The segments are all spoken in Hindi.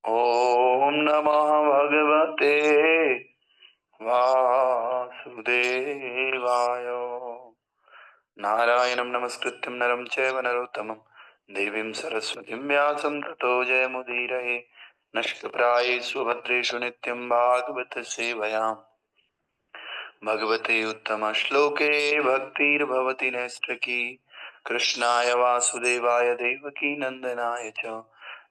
ओम नमः भगवते वासुदेवाय। नारायणं नमस्कृत्यं नरं चैव नरोत्तमं देवीं सरस्वतीं व्यासं ततो जयमुदीरये। नष्टप्रायेषु भद्रेषु नित्यं भागवत सेवयां भगवते उत्तमश्लोके भक्तिर्भवति नैष्ठकी। कृष्णाय वासुदेवाय देवकी नन्दनाय च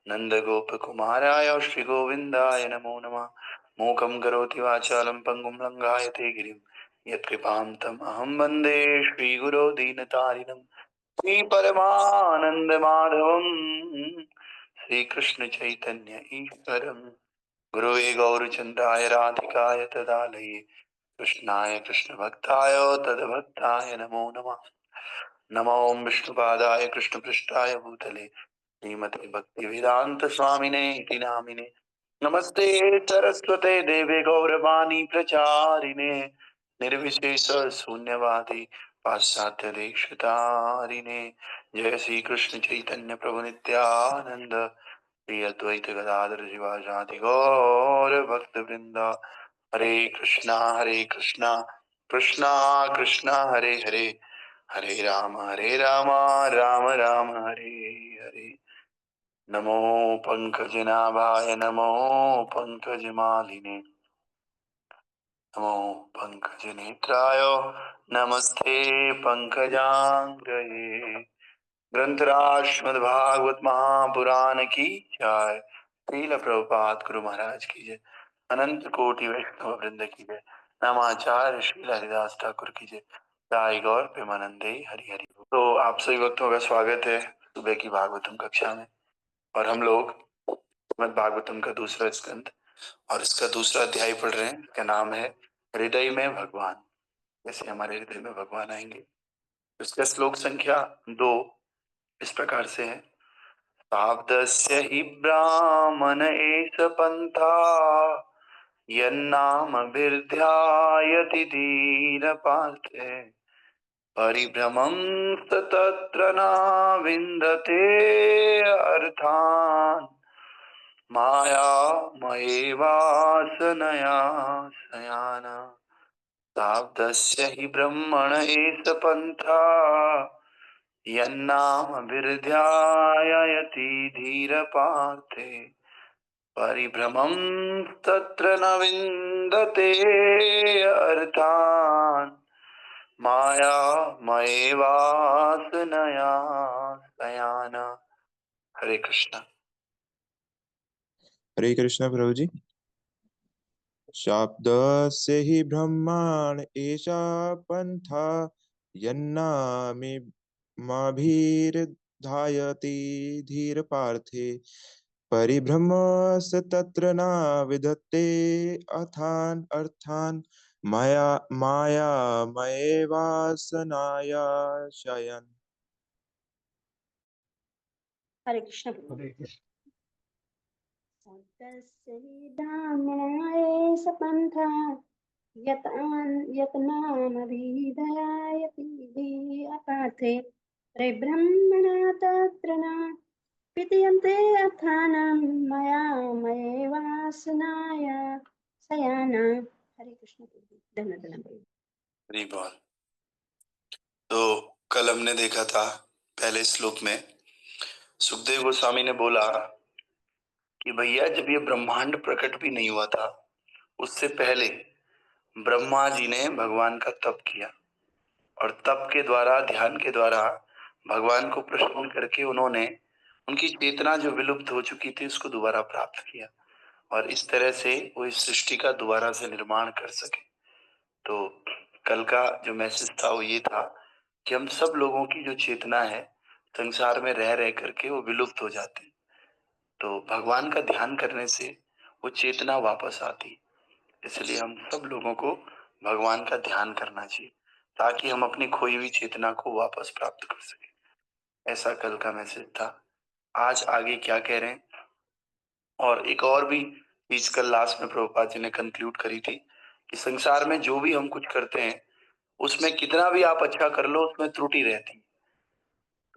नन्दगोपकुमाराय श्रीगोविन्दाय नमो नमः। मूकं करोति वाचालं पङ्गुं लङ्घायते गिरिं यत्कृपां तम् अहं वन्दे श्रीगुरो दीनतारिणं श्रीपरमानन्दमाधवं श्रीकृष्णचैतन्य ईश्वरं गुरुवे गौरचन्द्राय राधिकाय तदालये कृष्णाय कृष्णभक्ताय तद्भक्ताय नमो नमः। नमो विष्णुपादाय कृष्णपृष्ठाय भूतले श्रीमते भक्तिवेदांत स्वामिने इति नामिने। नमस्ते सरस्वते देवे गौरवाणी प्रचारिणे निर्विशेष शून्यवादी पाश्चात्य देशतारिणे। जय श्री कृष्ण चैतन्य प्रभु नित्यानंद श्री अद्वैत गदाधर शिवासादि गौर भक्त वृंदा। हरे कृष्णा कृष्णा कृष्णा हरे हरे हरे राम राम राम हरे हरे। नमो पंकजनाभाय नमो पंकजमालिने नमो पंकजनेत्राय नमस्ते पंकजांग्रये। ग्रंथराज श्रीमद्भागवत महापुराण की जय। श्रील प्रभुपाद गुरु महाराज की जय। अनंत कोटि वैष्णव वृंद की जय। नमाचार्य श्रील हरिदास ठाकुर की जय। साई गौर प्रेमानंदे हरि हरि। तो आप सभी भक्तों का स्वागत है सुबह की भागवतम कक्षा में। और हम लोग श्रीमद् भागवतम का दूसरा स्कंद और इसका दूसरा अध्याय पढ़ रहे हैं। इसका नाम है हृदय में भगवान। जैसे हमारे हृदय में भगवान आएंगे। इसका श्लोक संख्या 2 इस प्रकार से है। शाब्दस्य हि ब्राह्मण एष पंथा यन्नामभिर्ध्यायति धीरपार्थे परिभ्रमं तत्र न विन्दते अर्थान् मायामये वासनया शयान। शाब्दस्य हि ब्रह्मण एष पन्था यन्नामभिर्ध्यायति धीरपार्थे परिभ्रमं तत्र न विन्दते अर्थान् मायामये वासनया शयान। हरे कृष्ण। हरे कृष्ण प्रभु जी। शाब्दस्य हि ब्रह्माण एषा पन्था यन्नामिमभिर्धायति धीरपार्थे परिभ्रमस् तत्र न विधत्ते अर्थान् मायामये वासनाया शयन्। हरे कृष्ण। हरे कृष्ण। शाब्दस्य हि ब्राह्मणाय सपन्था यत्नामभिधयायति अपार्थे परिब्रह्मणा तत्र न विद्यन्ते अर्थानां मायामये वासनाय शयान। हरे कृष्ण। धन्यवाद। हरि बोल। तो कल हमने देखा था पहले श्लोक में सुखदेव गोस्वामी ने बोला कि भैया जब ये ब्रह्मांड प्रकट भी नहीं हुआ था उससे पहले ब्रह्मा जी ने भगवान का तप किया और तप के द्वारा ध्यान के द्वारा भगवान को प्रसन्न करके उन्होंने उनकी चेतना जो विलुप्त हो चुकी थी उसको दोबारा प्राप्त किया और इस तरह से वो इस सृष्टि का दोबारा से निर्माण कर सके। तो कल का जो मैसेज था वो ये था कि हम सब लोगों की जो चेतना है संसार में रह रह करके वो विलुप्त हो जाती, तो भगवान का ध्यान करने से वो चेतना वापस आती। इसलिए हम सब लोगों को भगवान का ध्यान करना चाहिए ताकि हम अपनी खोई हुई चेतना को वापस प्राप्त कर सके। ऐसा कल का मैसेज था। आज आगे क्या कह रहे हैं, और एक और भी चीज कल लास्ट में प्रभुपाद जी ने कंक्लूड करी थी कि संसार में जो भी हम कुछ करते हैं उसमें कितना भी आप अच्छा कर लो उसमें त्रुटि रहती,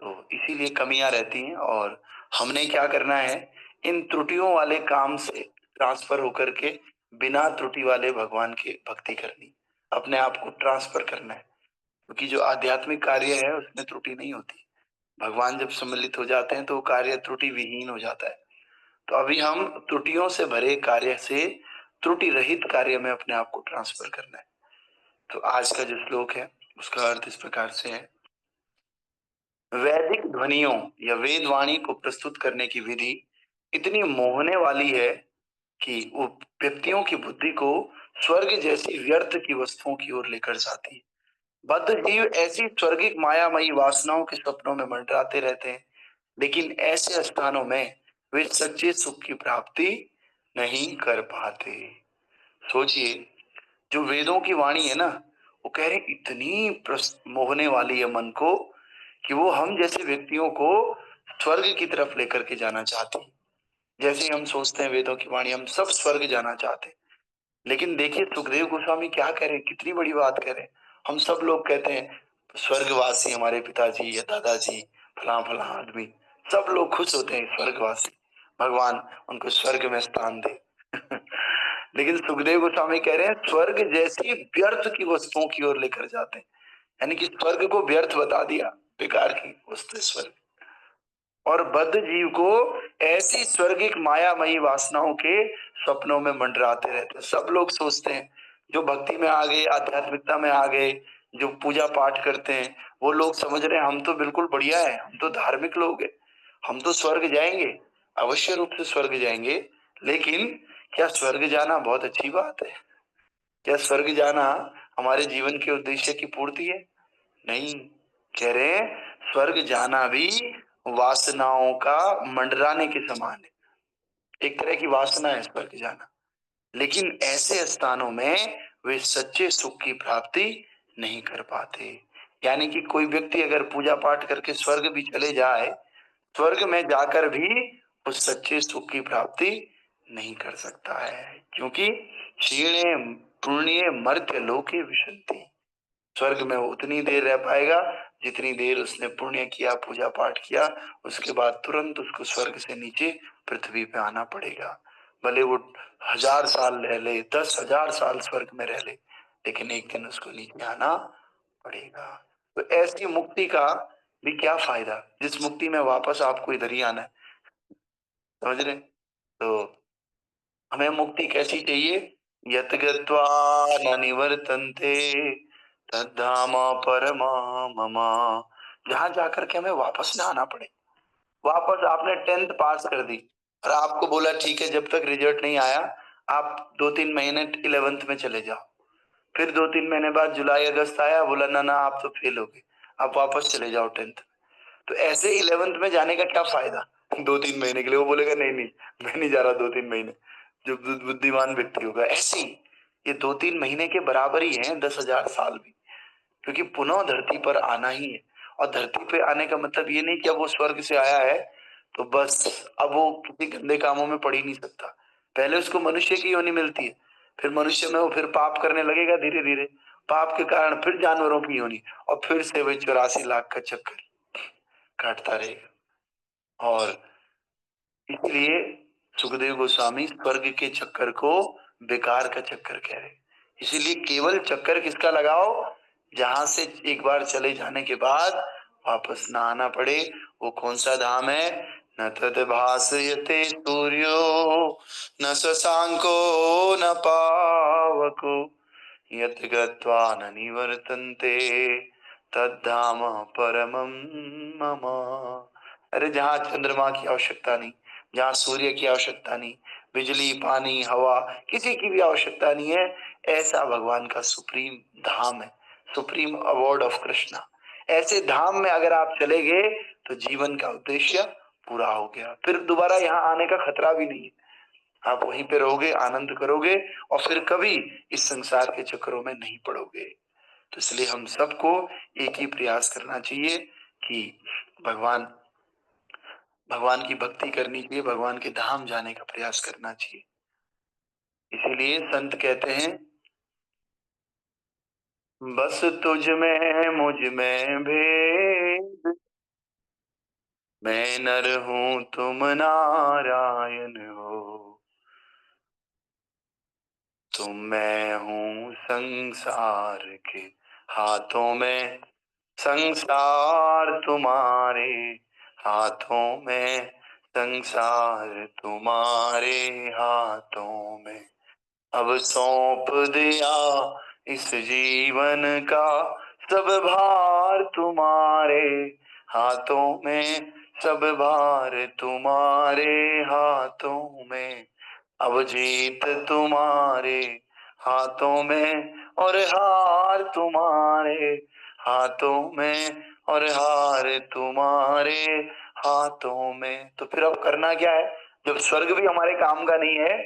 तो इसीलिए कमियां रहती हैं। और हमने क्या करना है इन त्रुटियों वाले काम से ट्रांसफर होकर के बिना त्रुटि वाले भगवान की भक्ति करनी, अपने आप को ट्रांसफर करना है। क्योंकि जो आध्यात्मिक कार्य है उसमें त्रुटि नहीं होती। भगवान जब सम्मिलित हो जाते हैं तो वो कार्य त्रुटि विहीन हो जाता है। तो अभी हम त्रुटियों से भरे कार्य से त्रुटि रहित कार्य में अपने आप को ट्रांसफर करना है। तो आज का जो श्लोक है उसका अर्थ इस प्रकार से है, वैदिक ध्वनियों या वेद वाणी को प्रस्तुत करने की विधि इतनी मोहने वाली है कि वो व्यक्तियों की बुद्धि को स्वर्ग जैसी व्यर्थ की वस्तुओं की ओर लेकर जाती है। बद्ध जीव ऐसी स्वर्गिक मायामयी वासनाओं के सपनों में मंडराते रहते हैं, लेकिन ऐसे स्थानों में वे सच्चे सुख की प्राप्ति नहीं कर पाते। सोचिए, जो वेदों की वाणी है ना, वो कह रहे इतनी मोहने वाली है मन को कि वो हम जैसे व्यक्तियों को स्वर्ग की तरफ लेकर के जाना चाहती है। जैसे हम सोचते हैं वेदों की वाणी, हम सब स्वर्ग जाना चाहते हैं। लेकिन देखिए सुखदेव गोस्वामी क्या कह रहे हैं, कितनी बड़ी बात कह रहे हैं। हम सब लोग कहते हैं स्वर्गवासी हमारे पिताजी या दादाजी फला फला आदमी, सब लोग खुश होते हैं स्वर्गवासी, भगवान उनको स्वर्ग में स्थान दे। लेकिन सुखदेव गोस्वामी कह रहे हैं स्वर्ग जैसी व्यर्थ की वस्तुओं की ओर लेकर जाते हैं, यानी कि स्वर्ग को व्यर्थ बता दिया, बेकार की वस्तु है स्वर्ग। और बद्ध जीव को ऐसी स्वर्गिक मायामयी वासनाओं के सपनों में मंडराते रहते हैं। सब लोग सोचते हैं जो भक्ति में आ गए, आध्यात्मिकता में आ गए, जो पूजा पाठ करते हैं, वो लोग समझ रहे हैं हम तो बिल्कुल बढ़िया है, हम तो धार्मिक लोग हैं, हम तो स्वर्ग जाएंगे, अवश्य रूप से स्वर्ग जाएंगे। लेकिन क्या स्वर्ग जाना बहुत अच्छी बात है? क्या स्वर्ग जाना हमारे जीवन के उद्देश्य की पूर्ति है? नहीं। कह रहे हैं स्वर्ग जाना भी वासनाओं का मंडराने के समान है, एक तरह की वासना है स्वर्ग जाना। लेकिन ऐसे स्थानों में वे सच्चे सुख की प्राप्ति नहीं कर पाते। यानी कि कोई व्यक्ति अगर पूजा पाठ करके स्वर्ग भी चले जाए, स्वर्ग में जाकर भी उस सच्चे सुख की प्राप्ति नहीं कर सकता है, क्योंकि क्षीणे पुण्य मर्त्य लोके विशन्ति। स्वर्ग में वो उतनी देर रह पाएगा जितनी देर उसने पुण्य किया, पूजा पाठ किया, उसके बाद तुरंत उसको स्वर्ग से नीचे पृथ्वी पे आना पड़ेगा। भले वो 1000 साल रह ले, 10,000 साल स्वर्ग में रह ले, लेकिन एक दिन उसको नीचे आना पड़ेगा। तो ऐसी मुक्ति का भी क्या फायदा, जिस मुक्ति में वापस आपको इधर ही आना है। समझ रहे? तो हमें मुक्ति कैसी चाहिए? यत गत्वा न निवर्तन्ते तद्धाम परमा मम। जहां जाकर के हमें वापस ना आना पड़े। वापस आपने 10th पास कर दी और आपको बोला ठीक है जब तक रिजल्ट नहीं आया आप 2-3 महीने 11th में चले जाओ। फिर 2-3 महीने बाद जुलाई अगस्त आया, बोला ना ना आप तो फेल हो गए, आप वापस चले जाओ 10th। तो ऐसे 11th में जाने का क्या फायदा? 2-3 महीने के लिए वो बोलेगा नहीं नहीं मैं नहीं जा रहा 2-3 महीने। जो बुद्धिमान व्यक्ति होगा, ऐसी ये 2-3 महीने के बराबर ही है 10,000 साल भी, क्योंकि पुनः धरती पर आना ही है। और धरती पे आने का मतलब ये नहीं कि अब वो स्वर्ग से आया है तो बस अब वो किसी गंदे कामों में पड़ ही नहीं सकता। पहले उसको मनुष्य की योनि मिलती है, फिर मनुष्य में वो फिर पाप करने लगेगा धीरे धीरे, पाप के कारण फिर जानवरों की योनि, और फिर से वही 84 लाख का चक्कर काटता रहेगा। और इसलिए सुखदेव गोस्वामी स्वर्ग के चक्कर को बेकार का चक्कर कह रहे। इसीलिए केवल चक्कर किसका लगाओ? जहां से एक बार चले जाने के बाद वापस ना आना पड़े। वो कौन सा धाम है? न तद भासयते सूर्यो न शशांको न पावको यत गत्वा न निवर्तन्ते तद्धाम परमं मम। अरे जहाँ चंद्रमा की आवश्यकता नहीं, जहाँ सूर्य की आवश्यकता नहीं, बिजली पानी हवा किसी की भी आवश्यकता नहीं है, ऐसा भगवान का सुप्रीम धाम है, सुप्रीम अवार्ड ऑफ कृष्णा। ऐसे धाम में अगर आप चले गए तो जीवन का उद्देश्य पूरा हो गया, फिर दोबारा यहाँ आने का खतरा भी नहीं है। आप वहीं पे रहोगे, आनंद करोगे और फिर कभी इस संसार के चक्करों में नहीं पड़ोगे। तो इसलिए हम सबको एक ही प्रयास करना चाहिए कि भगवान भगवान की भक्ति करनी चाहिए, भगवान के धाम जाने का प्रयास करना चाहिए। इसीलिए संत कहते हैं बस तुझ में मुझ में भेद, मैं नर हूं तुम नारायण हो, तुम मैं हूं संसार के हाथों में, संसार तुम्हारे हाथों में, संसार तुम्हारे हाथों में। अब सौंप दिया इस जीवन का सब भार तुम्हारे हाथों में, सब भार तुम्हारे हाथों में। अब जीत तुम्हारे हाथों में और हार तुम्हारे हाथों में, और हार तुम्हारे हाथों में। तो फिर अब करना क्या है? जब स्वर्ग भी हमारे काम का नहीं है,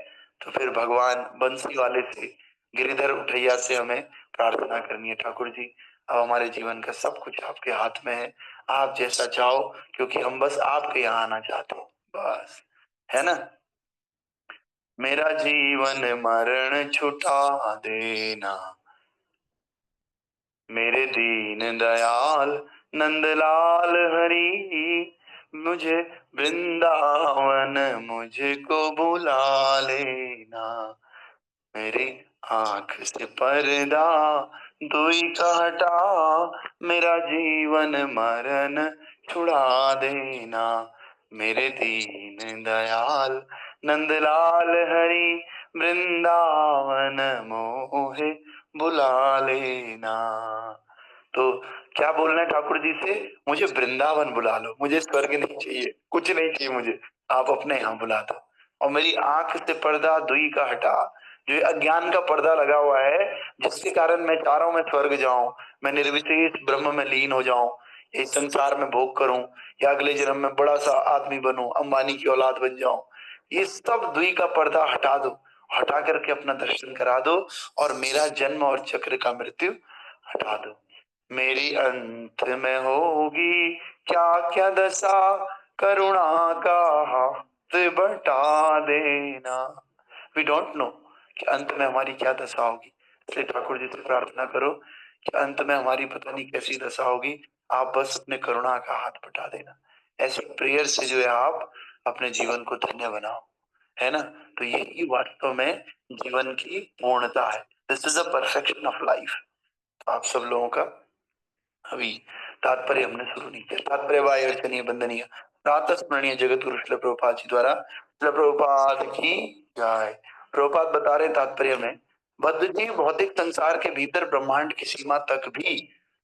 तो फिर भगवान बंसी वाले से, गिरिधर उठैया से हमें प्रार्थना करनी है, ठाकुर जी अब हमारे जीवन का सब कुछ आपके हाथ में है, आप जैसा चाहो, क्योंकि हम बस आपके यहाँ आना चाहते हैं, बस, है ना। मेरा जीवन मरण छुटा देना, मेरे दीन दयाल नंदलाल हरि, मुझे वृंदावन मुझको बुला लेना। मेरी आंख से पर्दा धोई का हटा, मेरा जीवन मरण छुड़ा देना। मेरे दीन दयाल नंदलाल हरि, वृंदावन मोहे बुला लेना। तो क्या बोलना है ठाकुर जी से? मुझे वृंदावन बुला लो, मुझे स्वर्ग नहीं चाहिए, कुछ नहीं चाहिए मुझे, आप अपने यहाँ बुला दो। और मेरी आंख से पर्दा दुई का हटा, जो ये अज्ञान का पर्दा लगा हुआ है, जिसके कारण मैं चाह रहा हूं मैं स्वर्ग जाऊं, मैं निर्विशेष ब्रह्म में लीन हो जाऊं, इस संसार में भोग करूं, या अगले जन्म में बड़ा सा आदमी बनूं, अंबानी की औलाद बन जाऊं, ये सब दुई का पर्दा हटा दो, हटा करके अपना दर्शन करा दो, और मेरा जन्म और चक्र का मृत्यु हटा दो। मेरी अंत में होगी क्या क्या दशा, करुणा का हाथ बटा देना। वी डोंट नो कि अंत में हमारी क्या दशा होगी, इसलिए ठाकुर जी से प्रार्थना करो कि अंत में हमारी पता नहीं कैसी दशा होगी, आप बस अपने करुणा का हाथ बटा देना। ऐसे प्रेयर से जो है आप अपने जीवन को धन्य बनाओ, है ना। तो यही वास्तव में जीवन की पूर्णता है। This is the perfection of life. आप सब लोगों का अभी तात्पर्य हमने शुरू नहीं किया। तात्पर्य वाय अर्चनीय बंदनीय प्रातः स्मरणीय जगत गुरु श्रील प्रभुपाद जी द्वारा, श्रील प्रभुपाद की जय। प्रभुपाद बता रहे तात्पर्य में, बद्ध जीव भौतिक संसार के भीतर ब्रह्मांड की सीमा तक भी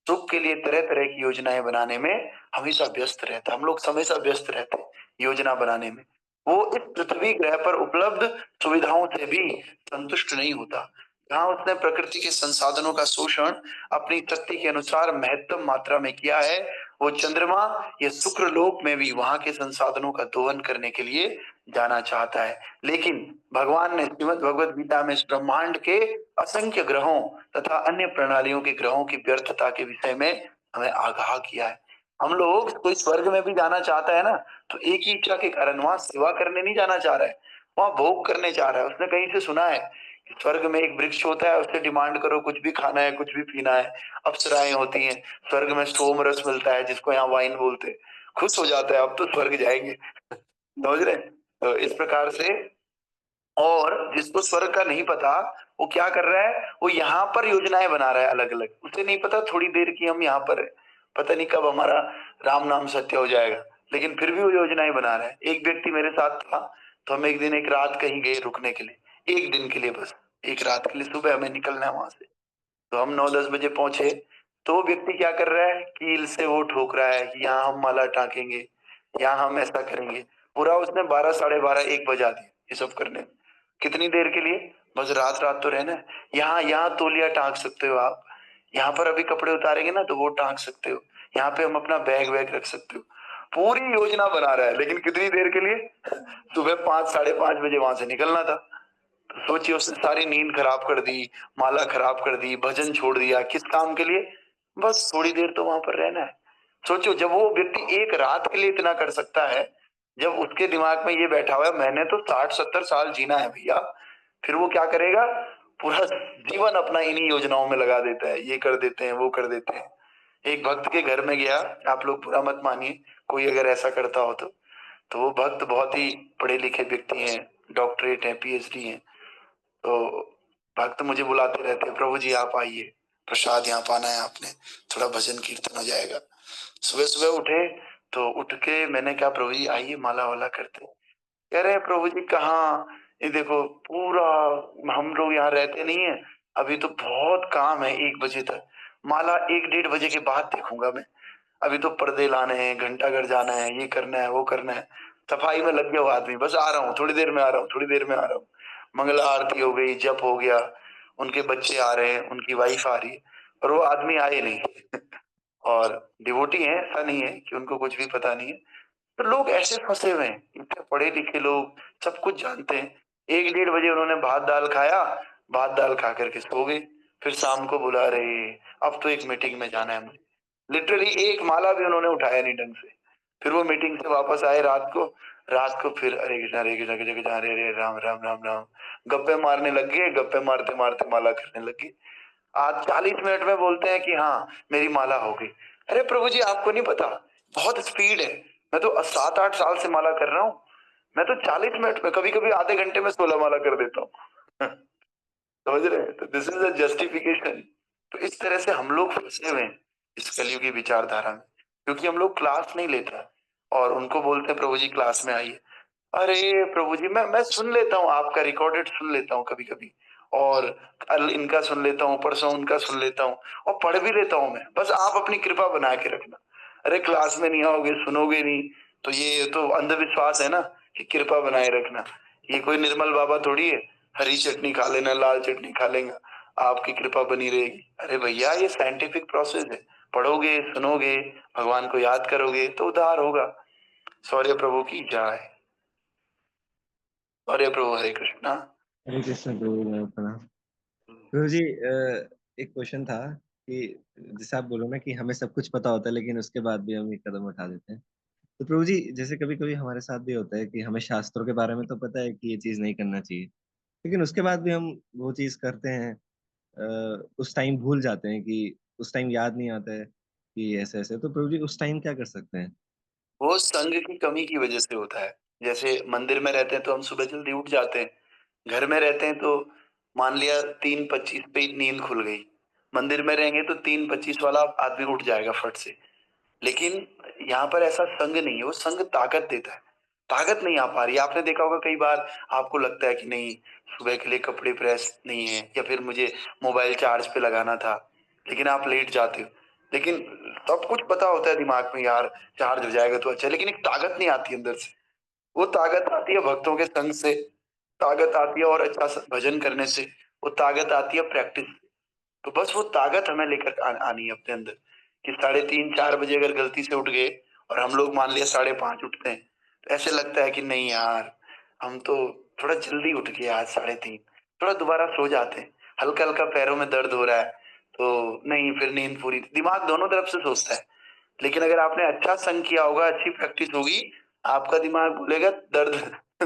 सुख के लिए तरह तरह की योजनाएं बनाने में हमेशा व्यस्त रहता है। हम लोग हमेशा व्यस्त रहते हैं योजना बनाने में। वो इस पृथ्वी ग्रह पर उपलब्ध सुविधाओं से भी संतुष्ट नहीं होता। जहाँ उसने प्रकृति के संसाधनों का शोषण अपनी शक्ति के अनुसार महत्तम मात्रा में किया है, वो चंद्रमा या शुक्र लोक में भी वहां के संसाधनों का दोहन करने के लिए जाना चाहता है। लेकिन भगवान ने श्रीमद् भगवद गीता में इस ब्रह्मांड के असंख्य ग्रहों तथा अन्य प्रणालियों के ग्रहों की व्यर्थता के विषय में हमें आगाह किया है। हम लोग कोई स्वर्ग में भी जाना चाहता है ना, तो एक ही इच्छा के कारण, वहां सेवा करने नहीं जाना चाह रहा है, वहां भोग करने चाह रहा है। उसने कहीं से सुना है कि स्वर्ग में एक वृक्ष होता है, उससे डिमांड करो कुछ भी खाना है, कुछ भी पीना है, अप्सराएं होती हैं, स्वर्ग में सोम रस मिलता है जिसको यहाँ वाइन बोलते हैं, खुश हो जाता है, अब तो स्वर्ग जाएंगे। समझ रहे हैं? तो इस प्रकार से, और जिसको स्वर्ग का नहीं पता, वो क्या कर रहा है, वो यहाँ पर योजनाएं बना रहा है अलग अलग। उसे नहीं पता थोड़ी देर की हम यहाँ पर है, पता नहीं कब हमारा राम नाम सत्य हो जाएगा, लेकिन फिर भी वो योजनाएं बना रहा है। एक व्यक्ति मेरे साथ था, तो हम एक दिन एक रात कहीं गए रुकने के लिए, एक दिन के लिए, बस एक रात के लिए, सुबह हमें निकलना है वहां से। तो हम 9-10 बजे पहुंचे, तो वो व्यक्ति क्या कर रहा है, कील से वो ठोक रहा है कि यहाँ हम माला टांकेंगे, यहाँ हम ऐसा करेंगे। पूरा उसने 12, 12:30, 1 बजा दिया ये सब करने में। कितनी देर के लिए? बस रात रात तो रहना है। यहाँ तौलिया टांक सकते हो आप, यहाँ पर अभी कपड़े उतारेंगे ना तो वो टांक सकते हो, यहाँ पे हम अपना बैग वैग रख सकते हो। पूरी योजना बना रहा है, लेकिन कितनी देर के लिए? सुबह 5, 5:30 बजे वहां से निकलना था। तो सोचिए, उसने सारी नींद खराब कर दी, माला खराब कर दी, भजन छोड़ दिया, किस काम के लिए? बस थोड़ी देर तो वहां पर रहना है। सोचो, जब वो व्यक्ति एक रात के लिए इतना कर सकता है, जब उसके दिमाग में ये बैठा हुआ है मैंने तो 60-70 साल जीना है भैया, फिर वो क्या करेगा? पूरा जीवन अपना इन्हीं योजनाओं में लगा देता है, ये कर देते हैं, वो कर देते हैं। एक भक्त के घर में गया, आप लोग बुरा मत मानिए, कोई अगर ऐसा करता हो तो वो भक्त बहुत ही पढ़े लिखे व्यक्ति हैं, डॉक्टरेट हैं, पीएचडी हैं। तो भक्त मुझे बुलाते रहते हैं, प्रभु जी आप आइए, प्रसाद यहाँ पाना है आपने, थोड़ा भजन कीर्तन हो जाएगा। सुबह सुबह उठे तो उठ के मैंने कहा प्रभु जी आइए माला वाला करते हैं। कह रहे हैं प्रभु जी कहाँ, ये देखो पूरा हम लोग यहाँ रहते नहीं है, अभी तो बहुत काम है 1 बजे तक, माला 1 डेढ़ बजे के बाद देखूंगा मैं, अभी तो पर्दे लाने हैं, घंटाघर जाना है, ये करना है वो करना है, सफाई में लग गया वो आदमी, बस आ रहा हूँ थोड़ी देर में आ रहा हूँ, थोड़ी देर में आ रहा हूँ। मंगला आरती हो गई, जप हो गया, उनके बच्चे आ रहे हैं, उनकी वाइफ आ रही है, और वो आदमी आए नहीं। और डिवोटी है, ऐसा नहीं है कि उनको कुछ भी पता नहीं है। तो लोग ऐसे फंसे हुए हैं, इतने पढ़े लिखे लोग सब कुछ जानते हैं। 1 डेढ़ बजे उन्होंने भात दाल खाया, भात दाल खा करके सो गए, फिर शाम को बुला रहे अब तो एक मीटिंग में जाना है मुझे। लिटरली एक माला भी उन्होंने उठाया नहीं ढंग से। फिर वो मीटिंग से वापस आए रात को फिर हरे कृष्णा हरे कृष्णा हरे हरे राम राम राम राम, गप्पे मारने लग गए, गप्पे मारते मारते माला करने लग गए। आज 40 मिनट में बोलते हैं कि हाँ मेरी माला हो गई। अरे प्रभु जी आपको नहीं पता, बहुत स्पीड है, मैं तो 7-8 साल से माला कर रहा हूँ, मैं तो 40 मिनट में, कभी कभी आधे घंटे में 16 माला कर देता हूँ। समझ रहे हैं? तो दिस इज अ जस्टिफिकेशन। तो इस तरह से हम लोग फंसे हुए हैं इस कलयुगी विचारधारा में, क्योंकि हम लोग क्लास नहीं लेते और उनको बोलते हैं प्रभु जी क्लास में आइए। अरे प्रभु जी मैं सुन लेता हूँ, आपका रिकॉर्डेड सुन लेता हूँ कभी कभी, और कल इनका सुन लेता हूँ, परसों उनका सुन लेता हूँ, और पढ़ भी लेता हूँ मैं, बस आप अपनी कृपा बना के रखना। अरे क्लास में नहीं आओगे, सुनोगे नहीं, तो ये तो अंधविश्वास है ना कि कृपा बनाए रखना। ये कोई निर्मल बाबा थोड़ी है, हरी चटनी खा लेना, लाल चटनी खा लेंगे, आपकी कृपा बनी रहेगी। अरे भैया ये साइंटिफिक प्रोसेस है, पढ़ोगे सुनोगे भगवान को याद करोगे तो उद्धार होगा। सौर्य प्रभु की जय। सौर्य प्रभु हरे कृष्णा। हरे कृष्ण प्रभु मैं प्रणाम। प्रभु जी एक क्वेश्चन था कि जैसे आप बोलो ना कि हमें सब कुछ पता होता है लेकिन उसके बाद भी हम ये कदम उठा देते हैं। तो प्रभु जी जैसे कभी कभी हमारे साथ भी होता है कि हमें शास्त्रों के बारे में तो पता है कि ये चीज नहीं करना चाहिए, लेकिन उसके बाद भी हम वो चीज करते हैं। उस टाइम भूल जाते हैं कि उस टाइम याद नहीं आता है कि ऐसे ऐसे, तो प्रभु जी उस टाइम क्या कर सकते हैं? वो संग की कमी की वजह से होता है। जैसे मंदिर में रहते हैं तो हम सुबह जल्दी उठ जाते हैं, घर में रहते हैं तो मान लिया 3:25 पे ही नींद खुल गई, मंदिर में रहेंगे तो 3:25 वाला आदमी उठ जाएगा फट से। लेकिन यहाँ पर ऐसा संग नहीं है, वो संग ताकत देता है, ताकत नहीं आ पा रही। आपने देखा होगा कई बार आपको लगता है कि नहीं सुबह के लिए कपड़े प्रेस नहीं है, या फिर मुझे मोबाइल चार्ज पे लगाना था, लेकिन आप लेट जाते हो। लेकिन सब कुछ पता होता है दिमाग में यार चार्ज हो जाएगा तो अच्छा, लेकिन एक ताकत नहीं आती अंदर से। वो ताकत आती है भक्तों के संग से, ताकत आती है और अच्छा भजन करने से, वो ताकत आती है प्रैक्टिस। तो बस वो ताकत हमें लेकर आनी है अपने अंदर, कि 3:30-4 बजे अगर गलती से उठ गए और हम लोग मान लिया 5:30 उठते हैं, तो ऐसे लगता है कि नहीं यार हम तो थोड़ा जल्दी उठ गए आज 3:30, थोड़ा दोबारा सो जाते हैं, हल्का हल्का पैरों में दर्द हो रहा है तो नहीं, फिर नींद पूरी, दिमाग दोनों तरफ से सोचता है। लेकिन अगर आपने अच्छा संग किया होगा, अच्छी प्रैक्टिस होगी, आपका दिमाग बोलेगा दर्द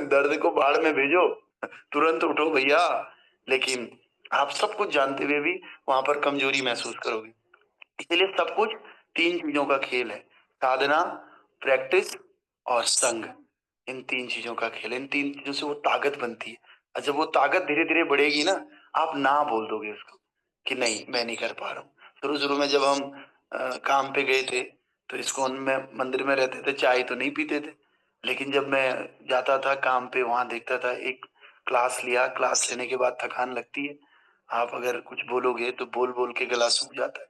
दर्द को बाढ़ में भेजो, तुरंत उठो भैया। लेकिन आप सब कुछ जानते हुए भी वहां पर कमजोरी महसूस करोगे। इसलिए सब कुछ 3 चीजों का खेल है, साधना, प्रैक्टिस और संग। इन 3 चीजों का खेल है, इन 3 चीजों से वो ताकत बनती है। और जब वो ताकत धीरे धीरे बढ़ेगी ना, आप ना बोल दोगे उसको कि नहीं मैं नहीं कर पा रहा हूँ। शुरू शुरू में जब हम काम पे गए थे तो इस्कॉन में मंदिर में रहते थे, चाय तो नहीं पीते थे, लेकिन जब मैं जाता था काम पे वहां देखता था, एक क्लास लिया, क्लास लेने के बाद थकान लगती है, आप अगर कुछ बोलोगे तो बोल बोल के गला सूख जाता है।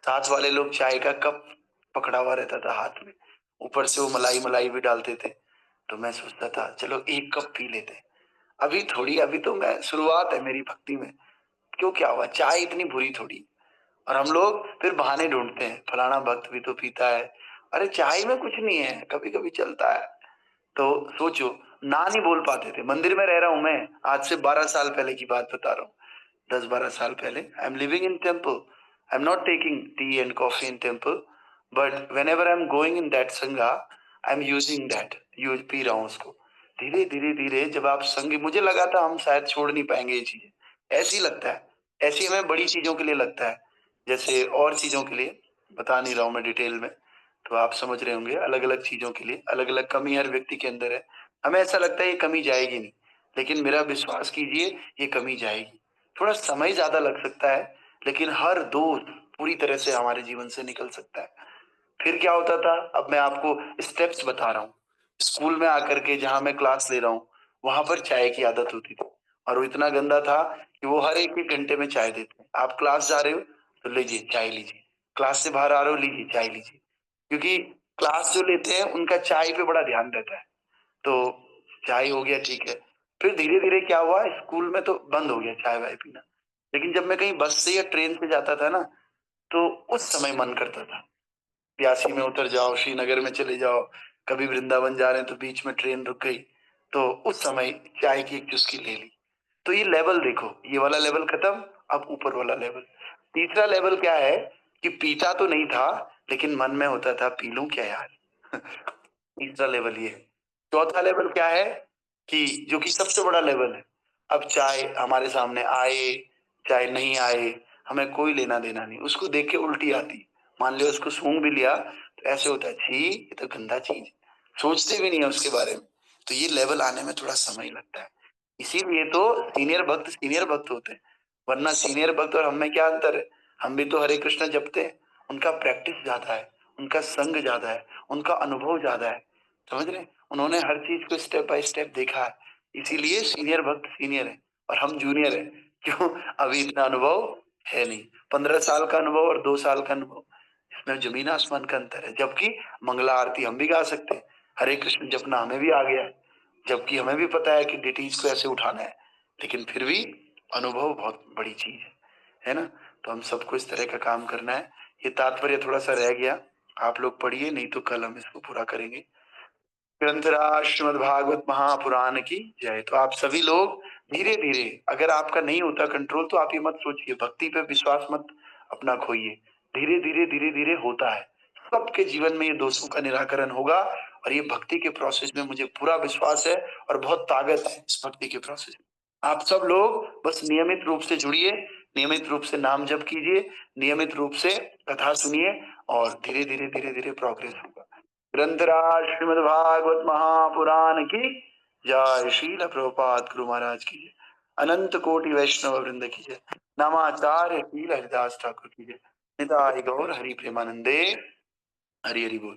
साथ वाले लोग चाय का कप पकड़ा हुआ रहता था हाथ में, ऊपर से वो मलाई मलाई भी डालते थे, तो मैं सोचता था चलो एक कप पी लेते हैं। अभी थोड़ी, अभी तो मैं शुरुआत है मेरी भक्ति में, क्यों क्या हुआ, चाय इतनी बुरी थोड़ी। और हम लोग फिर बहाने ढूंढते हैं, फलाना भक्त भी तो पीता है, अरे चाय में कुछ नहीं है, कभी कभी चलता है। तो सोचो, ना नहीं बोल पाते थे। मंदिर में रह रहा हूं मैं, आज से 12 साल पहले की बात बता रहा हूँ, 10-12 साल पहले। I am living in temple, I am not taking tea and coffee in temple, but whenever I am going in that संगा I am using that, use पी रहा हूँ उसको। धीरे धीरे धीरे जब आप संग, मुझे लगा था हम शायद छोड़ नहीं पाएंगे ये चीजें, ऐसी लगता है, ऐसी हमें बड़ी चीजों के लिए लगता है, जैसे और चीजों के लिए बता नहीं रहा हूं मैं डिटेल में। तो आप समझ रहे होंगे अलग अलग चीजों के लिए अलग अलग कमी हर व्यक्ति के अंदर है। हमें ऐसा लगता है ये कमी जाएगी नहीं, लेकिन मेरा विश्वास कीजिए ये कमी जाएगी। थोड़ा समय ज्यादा लग सकता है, लेकिन हर दोष पूरी तरह से हमारे जीवन से निकल सकता है। फिर क्या होता था, अब मैं आपको स्टेप्स बता रहा हूँ। स्कूल में आकर के जहां मैं क्लास ले रहा हूँ, वहां पर चाय की आदत होती थी, और वो इतना गंदा था कि वो हर एक एक घंटे में चाय देते हैं। आप क्लास जा रहे हो तो लीजिए चाय लीजिए, क्लास से बाहर आ रहे हो लीजिए चाय लीजिए, क्योंकि क्लास जो लेते हैं उनका चाय पे बड़ा ध्यान रहता है। तो चाय हो गया, ठीक है। फिर धीरे धीरे क्या हुआ, स्कूल में तो बंद हो गया चाय वाय पीना, लेकिन जब मैं कहीं बस से या ट्रेन से जाता था ना, तो उस समय मन करता था, प्यासी में उतर जाओ, श्रीनगर में चले जाओ, कभी वृंदावन जा रहे हैं तो बीच में ट्रेन रुक गई, तो उस समय चाय की एक चुस्की ले ली। तो ये लेवल देखो, ये वाला लेवल खत्म, अब ऊपर वाला लेवल। तीसरा लेवल क्या है कि पीता तो नहीं था, लेकिन मन में होता था पी लूं क्या यार। तीसरा लेवल ये है। चौथा लेवल क्या है कि जो कि सबसे बड़ा लेवल है, अब चाहे हमारे सामने आए चाहे नहीं आए, हमें कोई लेना देना नहीं, उसको देख के उल्टी आती। मान लिया उसको सूंघ भी लिया तो ऐसे होता है, छी ये तो गंदा चीज है, सोचते भी नहीं है उसके बारे में। तो ये लेवल आने में थोड़ा समय लगता है, इसीलिए तो सीनियर भक्त होते हैं। वरना सीनियर भक्त और हम में क्या अंतर है, हम भी तो हरे कृष्ण जपते हैं, उनका प्रैक्टिस ज्यादा है, उनका संग ज्यादा है, उनका अनुभव ज्यादा है, समझ रहे हैं? उन्होंने हर चीज को स्टेप बाय स्टेप देखा है, इसीलिए सीनियर भक्त सीनियर है और हम जूनियर है। क्यों? अभी इतना अनुभव है नहीं। 15 साल का अनुभव और 2 साल का अनुभव, इसमें जमीन आसमान का अंतर है। जबकि मंगला आरती हम भी गा सकते हैं, हरे कृष्ण जपना हमें भी आ गया है, जबकि हमें भी पता है कि डिटीज को ऐसे उठाना है, लेकिन फिर भी अनुभव बहुत बड़ी चीज है ना? तो हम सबको इस तरह का काम करना है। ये तात्पर्य थोड़ा सा रह गया, आप लोग पढ़िए, नहीं तो कल हम इसको पूरा करेंगे। ग्रंथराज श्रीमद् भागवत महापुराण की जय। तो आप सभी लोग धीरे धीरे, अगर आपका नहीं होता कंट्रोल तो आप ये मत सोचिए, भक्ति पे विश्वास मत अपना खोइए, धीरे धीरे होता है। सबके जीवन में ये दोषों का निराकरण होगा, और ये भक्ति के प्रोसेस में मुझे पूरा विश्वास है और बहुत ताकत है इस भक्ति के प्रोसेस में। आप सब लोग बस नियमित रूप से जुड़िए, नियमित रूप से नाम जप कीजिए, नियमित रूप से कथा सुनिए, और धीरे धीरे प्रोग्रेस होगा। ग्रंथराज श्रीमद् भागवत महापुराण की जय। श्रील प्रभुपाद गुरु महाराज की जय। अनंत कोटि वैष्णव वृंद की जय। नामाचार्य शील हरिदास ठाकुर की जय। निताय गौर हरि प्रेमानंदे। हरि हरि बोल।